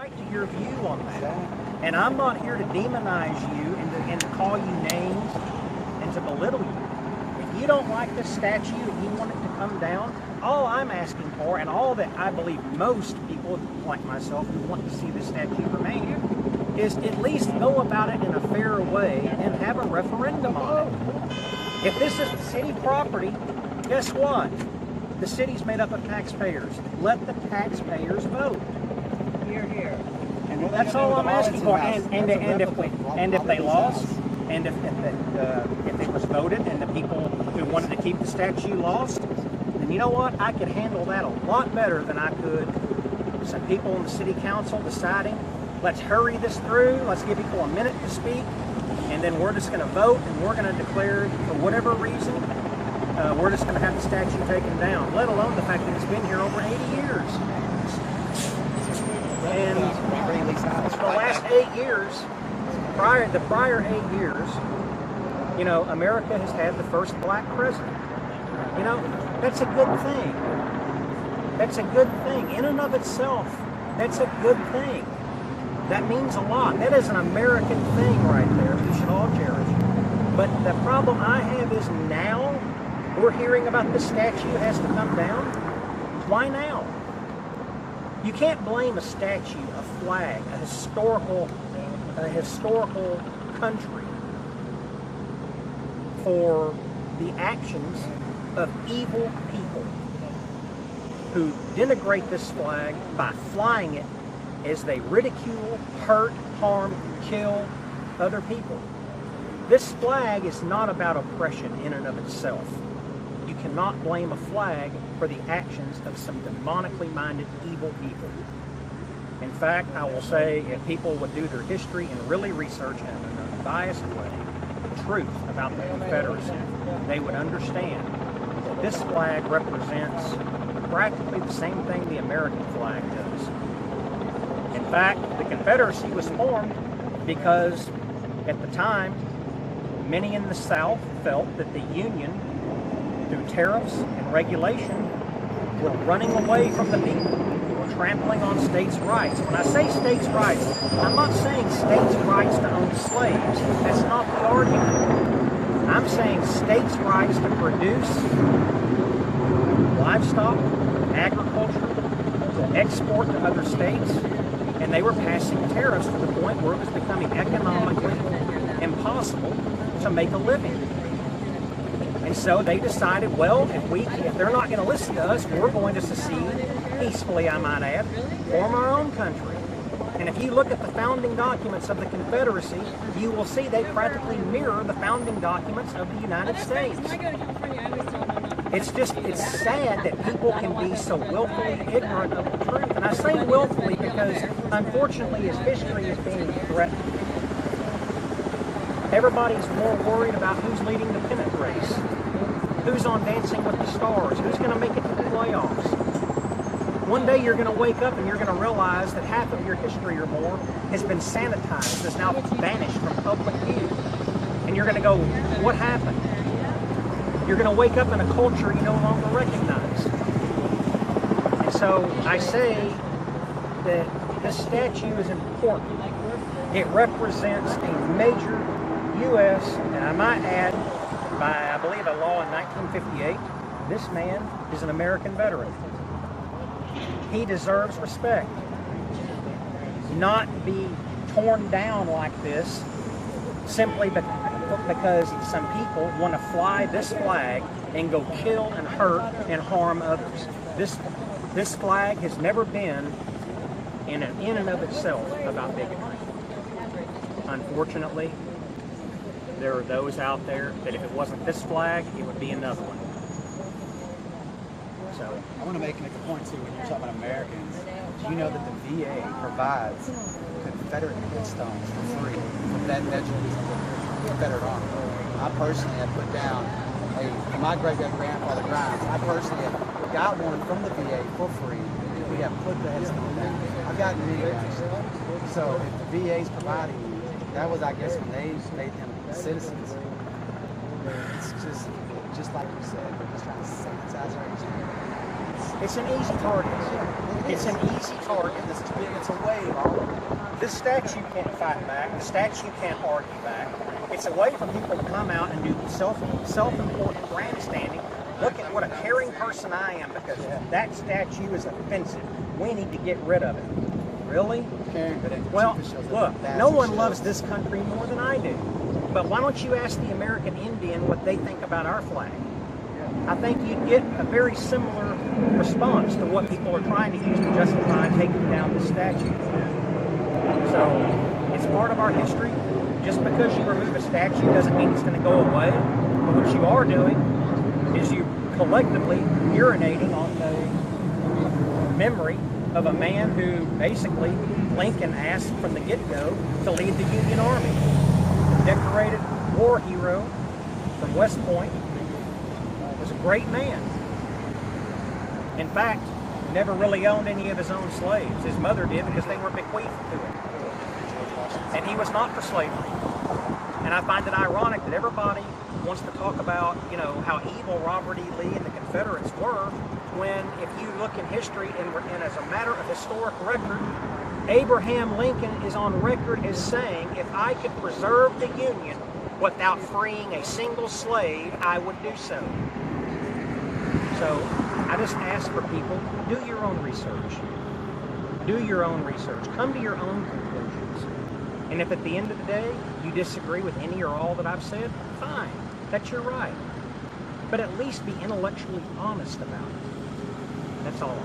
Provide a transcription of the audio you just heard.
right to your view on that. And I'm not here to demonize you and to call you names and to belittle you. If you don't like this statue and you want it to come down, all I'm asking for, and all that I believe most people like myself who want to see this statue remain, is at least go about it in a fair way and have a referendum on it. If this is city property, guess what? The city's made up of taxpayers. Let the taxpayers vote. Here, here. And that's all I'm asking for. And if they lost, and if it was voted and the people who wanted to keep the statue lost, then you know what? I could handle that a lot better than I could some people in the city council deciding, let's hurry this through, let's give people a minute to speak, and then we're just going to vote and we're going to declare, for whatever reason, we're just going to have the statue taken down, let alone the fact that it's been here over 80 years. And the last 8 years, the prior 8 years, you know, America has had the first black president. You know, that's a good thing. That's a good thing. In and of itself, that's a good thing. That means a lot. That is an American thing right there we should all cherish. But the problem I have is now we're hearing about the statue has to come down. Why now? You can't blame a statue, a flag, a historical country for the actions of evil people who denigrate this flag by flying it as they ridicule, hurt, harm, kill other people. This flag is not about oppression in and of itself. You cannot blame a flag for the actions of some demonically minded evil people. In fact, I will say, if people would do their history and really research in an unbiased way the truth about the Confederacy, they would understand that this flag represents practically the same thing the American flag does. In fact, the Confederacy was formed because at the time, many in the South felt that the Union, through tariffs and regulation, were running away from the people, were trampling on states' rights. When I say states' rights, I'm not saying states' rights to own slaves. That's not the argument. I'm saying states' rights to produce livestock, agriculture, to export to other states, and they were passing tariffs to the point where it was becoming economically impossible to make a living. And so they decided, well, if they're not going to listen to us, we're going to secede peacefully, I might add, form our own country. And if you look at the founding documents of the Confederacy, you will see they practically mirror the founding documents of the United States. It's sad that people can be so willfully ignorant of the truth. And I say willfully because, unfortunately, as history is being threatened, everybody's more worried about who's leading the pennant race, who's on Dancing with the Stars, who's going to make it to the playoffs. One day you're going to wake up and you're going to realize that half of your history or more has been sanitized, is now banished from public view. And you're going to go, what happened? You're going to wake up in a culture you no longer recognize. And so I say that this statue is important. It represents a major U.S., and I might add, by I believe a law in 1958, this man is an American veteran. He deserves respect. Not be torn down like this simply because some people want to fly this flag and go kill and hurt and harm others. This flag has never been in and of itself about bigotry. Unfortunately, there are those out there that if it wasn't this flag, it would be another one. So I want to make a point too when you're talking about Americans. Do you know that the VA provides Confederate headstones for free from that veterans of the Confederate Army? I personally have put down my great-great-grandfather Grimes. I personally have got one from the VA for free. We have put the headstone down. I've gotten many actually. So if the VA's providing you, that was, I guess, when they made them citizens. It's just like you said, they're just trying to sanitize our history. it's an easy target. It's an easy target. It's a wave all This statue can't fight back. The statue can't argue back. It's a way for people to come out and do self-important grandstanding. Look at what a caring person I am because that statue is offensive. We need to get rid of it. Really? Well, look, no one loves this country more than I do. But why don't you ask the American Indian what they think about our flag? I think you'd get a very similar response to what people are trying to use to justify taking down the statue. So, it's part of our history. Just because you remove a statue doesn't mean it's going to go away. But what you are doing is you collectively urinating on the memory of a man who basically Lincoln asked from the get-go to lead the Union Army. A decorated war hero from West Point, was a great man. In fact, never really owned any of his own slaves. His mother did because they were bequeathed to him. And he was not for slavery. And I find it ironic that everybody wants to talk about, you know, how evil Robert E. Lee and the Confederates were, when if you look in history and as a matter of historic record, Abraham Lincoln is on record as saying, if I could preserve the Union without freeing a single slave, I would do so. So I just ask for people, do your own research. Do your own research. Come to your own conclusions. And if at the end of the day you disagree with any or all that I've said, fine. That's your right. But at least be intellectually honest about it. That's all.